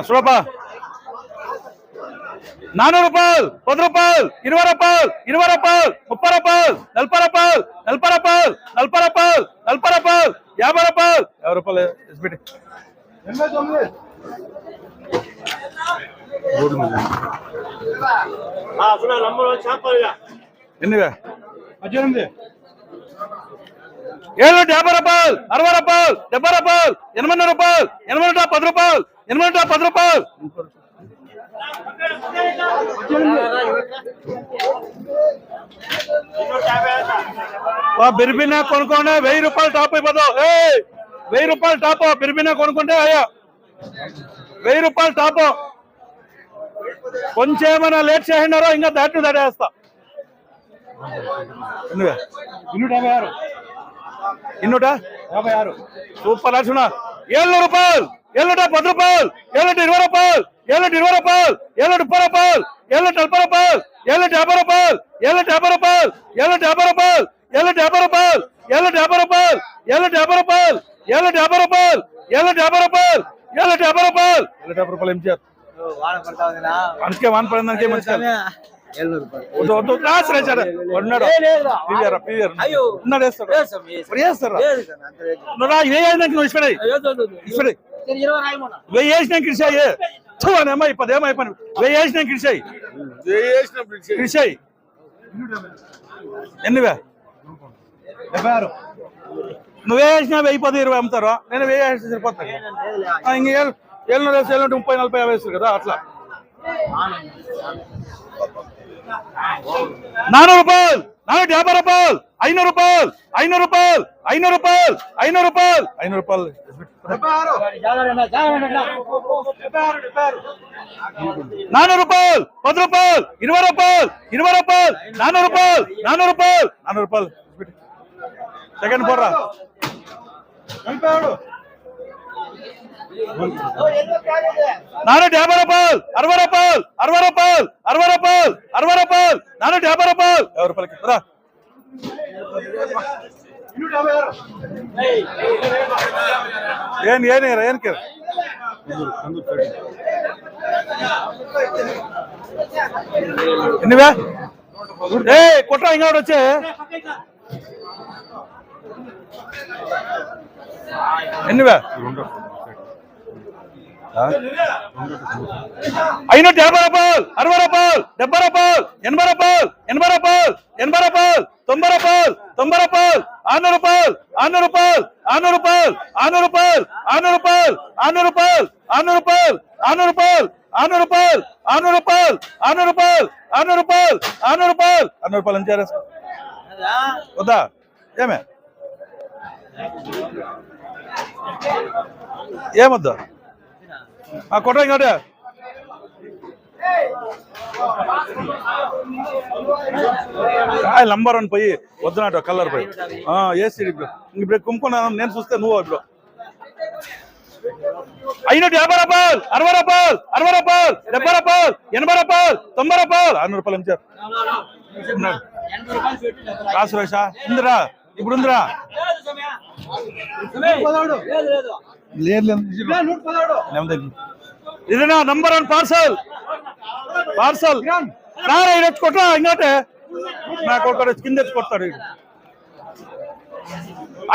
చూడప్పా 400 రూపాయలు 10 రూపాయలు 20 రూపాయలు 20 రూపాయలు 30 రూపాయలు 40 రూపాయలు 40 రూపాయలు 40 రూపాయలు 40 రూపాయలు 50 రూపాయలు 50 రూపాయలు ఎస్బిటి ఎన్నివే 750 రూపాయలు 60 రూపాయలు 70 రూపాయలు 80 రూపాయలు 80 10 రూపాయలు 80 10 రూపాయలు బిర్బినా కొనుక్కోండి 1000 రూపాయలు టాప్ అయిపోతావు 1000 రూపాయలు టాప్ బిర్బినా కొనుక్కుంటే అయ్యా 1000 రూపాయలు టాప్ కొంచెం ఏమైనా లేట్ చేసినారో ఇంకా దాటి దాటేస్తా 256 సూపర్ లక్షణ 700 రూపాయలు 710 రూపాయలు 720 రూపాయలు 720 రూపాయలు 730 రూపాయలు 740 రూపాయలు 750 రూపాయలు 750 రూపాయలు 750 రూపాయలు 750 రూపాయలు 750 రూపాయలు 750 రూపాయలు 750 రూపాయలు 750 రూపాయలు 750 రూపాయలు 750 రూపాయలు ఏం చేస్తారు అందుకే వాన పడిందానికి మంచిగా ఎన్నివే 76 నువ్వే వేసినా 1000 10 20 అమ్ముతారు నేను 1000 వేస్తే సరిపోతాను ఇంక 700 30 40 50 వేస్తారు కదా అట్లా 400 రూపాయలు 450 రూపాయలు 500 రూపాయలు 500 రూపాయలు 500 రూపాయలు 500 రూపాయలు 500 రూపాయలు 400 రూపాయలు 10 రూపాయలు 20 రూపాయలు 20 రూపాయలు 400 రూపాయలు 400 రూపాయలు 400 రూపాయలు సెకండ్ పోర్రా 450 రూపాయలు 60 రూపాయలు 60 రూపాయలు 60 రూపాయలు 60 రూపాయలు 450 రూపాయలు 50 రూపాయలకి రా ಏನಕ್ಕೆ ఎన్నివే కొట్రా ఇంకా వచ్చే ఎన్నివే 550 రూపాయలు 60 రూపాయలు 70 రూపాయలు 80 రూపాయలు 80 రూపాయలు 80 రూపాయలు 90 రూపాయలు 90 రూపాయలు 600 రూపాయలు 600 రూపాయలు 600 రూపాయలు 600 రూపాయలు 600 రూపాయలు 600 రూపాయలు 600 రూపాయలు 600 రూపాయలు 600 రూపాయలు 600 రూపాయలు 600 రూపాయలు 600 రూపాయలు 600 రూపాయలు 600 రూపాయలు ఎంత చేరేస్తా వద్దా ఏమే ఏమొద్దా కొట్ట ఇంకోటి నంబర్ 1 పోయి వద్దునట్టు కలర్ పోయి ఏసీ ఇప్పుడు కుమ్ముకున్నా నేను చూస్తే నువ్వు ఇప్పుడు 550 రూపాయలు 60 రూపాయలు 60 రూపాయలు 70 రూపాయలు 80 రూపాయలు 90 రూపాయలు 600 రూపాయలు ఎంచారు కాసు వేసా ఉందిరా ఇప్పుడు ఉందిరా ఇదేనా నంబర్ 1 పార్సల్ పార్సల్ రారా ఇది కొట్టా ఇంకోటే నాకు ఒకటి కింద కొడతాడు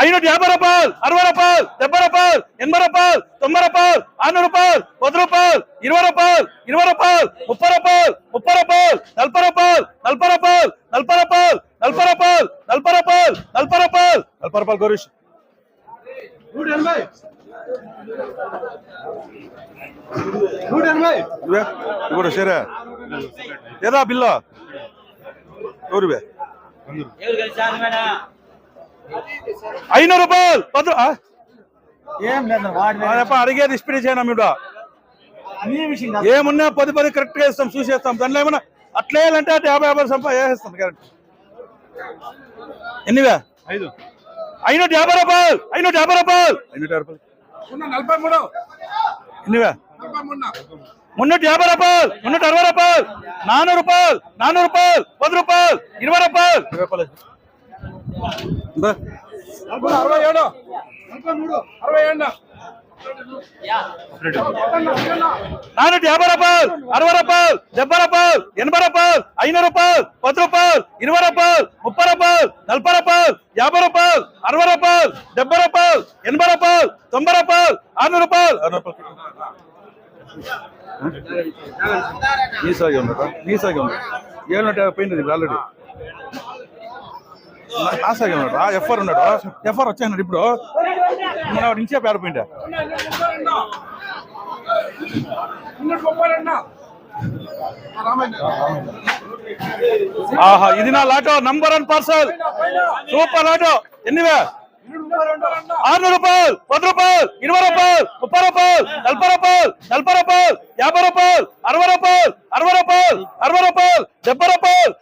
550 రూపాయలు 60 రూపాయలు 70 రూపాయలు 80 రూపాయలు 90 రూపాయలు 600 రూపాయలు 10 రూపాయలు 20 రూపాయలు 20 రూపాయలు 30 రూపాయలు 30 రూపాయలు 40 రూపాయలు 40 రూపాయలు 40 రూపాయలు 40 రూపాయలు 40 రూపాయలు 40 రూపాయలు 40 రూపాయలు గౌరీష్ 180 ఇప్పుడు సరే ఏదా బిల్లు ఎవరు 500 రూపాయలు అడిగేది స్పీడ్ చేయనా మీరు ఏమున్నా 10 కరెక్ట్ గా ఇస్తాం చూసేస్తాం దాంట్లో ఏమన్నా అట్లే అంటే 50 సంపాదిస్తాం కరెక్ట్ ఎన్నివే 550 రూపాయలు 550 రూపాయలు 550 ఎన్నివే 350 రూపాయలు 360 రూపాయలు 400 రూపాయలు 400 రూపాయలు 10 రూపాయలు 20 రూపాయలు 20 రూపాయలు 67 67 450 రూపాయలు 60 రూపాయలు 70 రూపాయలు 80 రూపాయలు 500 రూపాయలు 10 రూపాయలు 20 రూపాయలు 30 రూపాయలు 40 రూపాయలు 50 రూపాయలు 60 రూపాయలు 70 రూపాయలు 80 రూపాయలు 90 రూపాయలు 600 రూపాయలు నీసాగి ఉండదా నీసాగి ఉంది 750 పోయింది ఆల్రెడీ నాసాగి ఉన్నాడు ఎఫ్ఆర్ ఉన్నాడు ఎఫ్ఆర్ వచ్చాడు ఇప్పుడు మన నుంచే పేరపోయిందా ఆహా ఇది నా లాటో నంబర్ 1 పార్సల్ సూపర్ లాటో ఎన్నివే 600 రూపాయలు 10 రూపాయలు 20 రూపాయలు 30 రూపాయలు 40 రూపాయలు 40 రూపాయలు 50 రూపాయలు 60 రూపాయలు 60 రూపాయలు 60 రూపాయలు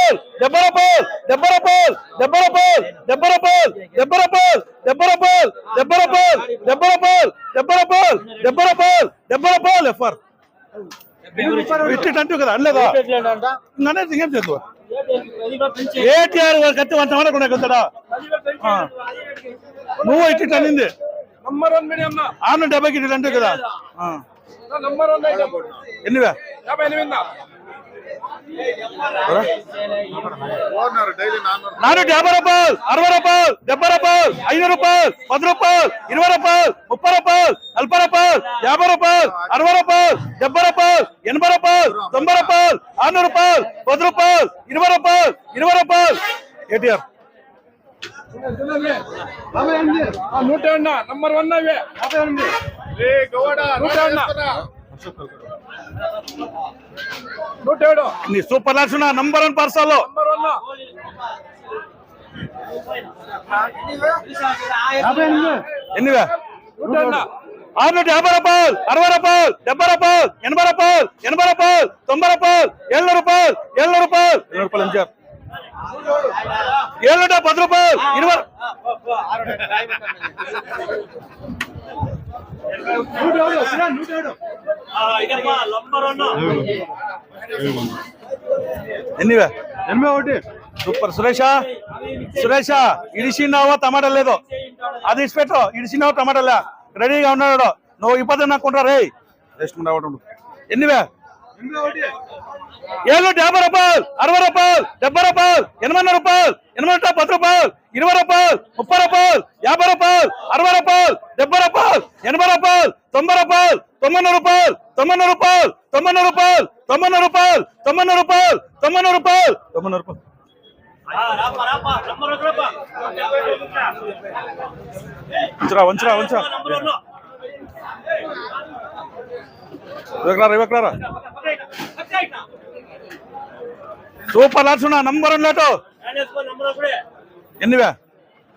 70 రూపాయలు 70 రూపాయలు 70 రూపాయలు 70 రూపాయలు 70 రూపాయలు 70 రూపాయలు 70 రూపాయలు 70 రూపాయలు 70 రూపాయలు 70 రూపాయలు 70 రూపాయలు 70 రూపాయలు 70 రూపాయలు ఎఫ్ఆర్ ఇట్లంటూ కదా అనలేదా ఇంకేం చేద్దాం ఏటీఆర్ కత్తి 100 మంది కొనకొస్తాడా నువ్వు ఇట్లా అనింది నంబర్ 1 మీడియం 670కి ఇట్లా అంటూ కదా నంబర్ 1 ఐటమ్ ఎన్నివే 58 450 రూపాయలు 60 రూపాయలు 70 రూపాయలు 500 రూపాయలు 10 రూపాయలు 20 రూపాయలు 30 రూపాయలు 40 రూపాయలు 50 రూపాయలు 60 రూపాయలు 70 రూపాయలు 80 రూపాయలు 90 రూపాయలు 600 రూపాయలు 10 రూపాయలు 20 రూపాయలు 20 రూపాయలు ఏటీఆర్ 100 నంబర్ 1 అవే 107 నీ సూపర్ లాట్స్ నంబర్ 1 పార్సల్ ఎన్నివే 650 రూపాయలు 60 రూపాయలు 70 రూపాయలు 80 రూపాయలు 80 రూపాయలు 90 రూపాయలు 700 రూపాయలు 700 రూపాయలు 700 రూపాయలు ఎంచారు 710 రూపాయలు 20 ఎన్నివే 81 సూపర్ సురేష ఇడిసినావో టమాటా లేదు అది ఇచ్చిపెట్టు ఇడిసినావో టమాటా లే రెడీగా ఉన్నాడు నువ్వు ఇబ్బంది నాకు కొంటా రే రెస్ట్ ఎన్నివే 750 రూపాయలు 60 రూపాయలు 70 రూపాయలు 80 రూపాయలు 80 10 రూపాయలు 20 రూపాయలు 30 రూపాయలు 50 రూపాయలు 60 రూపాయలు 70 రూపాయలు 80 రూపాయలు 90 రూపాయలు 90 రూపాయలు 90 రూపాయలు 90 రూపాయలు 90 రూపాయలు 90 రూపాయలు 90 రూపాయలు 90 రూపాయలు వంచరా ఇవ్వకరా సూపర్ లాట్స్ నంబర్ 1 లాటో ఎన్నివే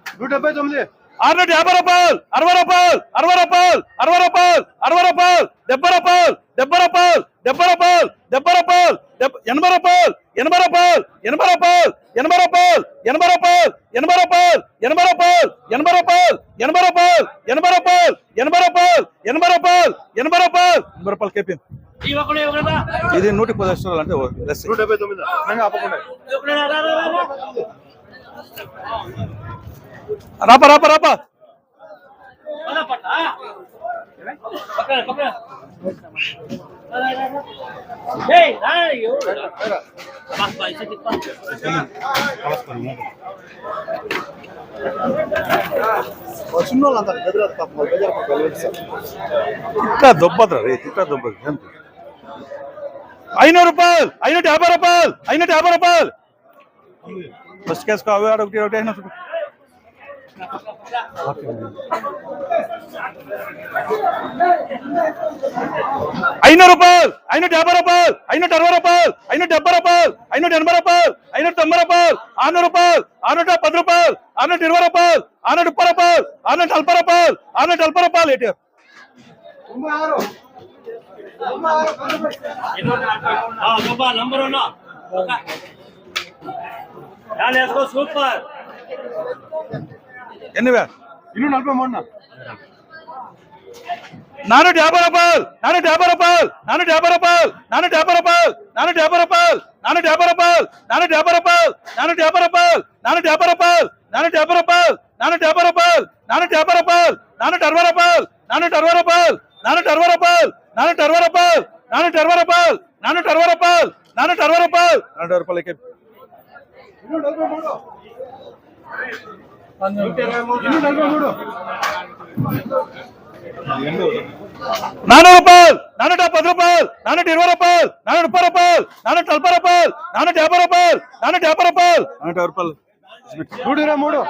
179 650 రూపాయలు 60 రూపాయలు 60 రూపాయలు 60 రూపాయలు 60 రూపాయలు 70 రూపాయలు 70 రూపాయలు 70 రూపాయలు 70 రూపాయలు 80 రూపాయలు 80 రూపాయలు 80 రూపాయలు 80 రూపాయలు 80 రూపాయలు 80 రూపాయలు 80 రూపాయలు 80 రూపాయలు 80 రూపాయలు 80 రూపాయలు 80 రూపాయలు 80 రూపాయలు 80 రూపాయలు 80 రూపాయలు కేపీ ఇది 110 అంటే 179 రాపా దొబ్బద్రా రే దొబ్బ 500 రూపాయలు 550 రూపాయలు 550 రూపాయలు ఫస్ట్ కేసుకో అవి ఒకటి 500 రూపాయలు 550 రూపాయలు 560 రూపాయలు 570 రూపాయలు 580 రూపాయలు 590 రూపాయలు 600 రూపాయలు 610 రూపాయలు 620 రూపాయలు 630 రూపాయలు 640 రూపాయలు 640 రూపాయలు ఏంటి సూపర్ ఎన్నివే 450 రూపాయలు 450 రూపాయలు 450 రూపాయలు 450 రూపాయలు 450 రూపాయలు 450 రూపాయలు 450 రూపాయలు 450 రూపాయలు 450 రూపాయలు 450 రూపాయలు 450 రూపాయలు 450 రూపాయలు 450 రూపాయలు 460 రూపాయలు 460 రూపాయలు 460 రూపాయలు 460 రూపాయలు 460 రూపాయలు 460 రూపాయలు 460 రూపాయలు 460 రూపాయలకి 400 రూపాయలు 410 రూపాయలు 420 రూపాయలు 430 రూపాయలు 440 రూపాయలు 450 రూపాయలు 450 రూపాయలు 450 రూపాయలు 323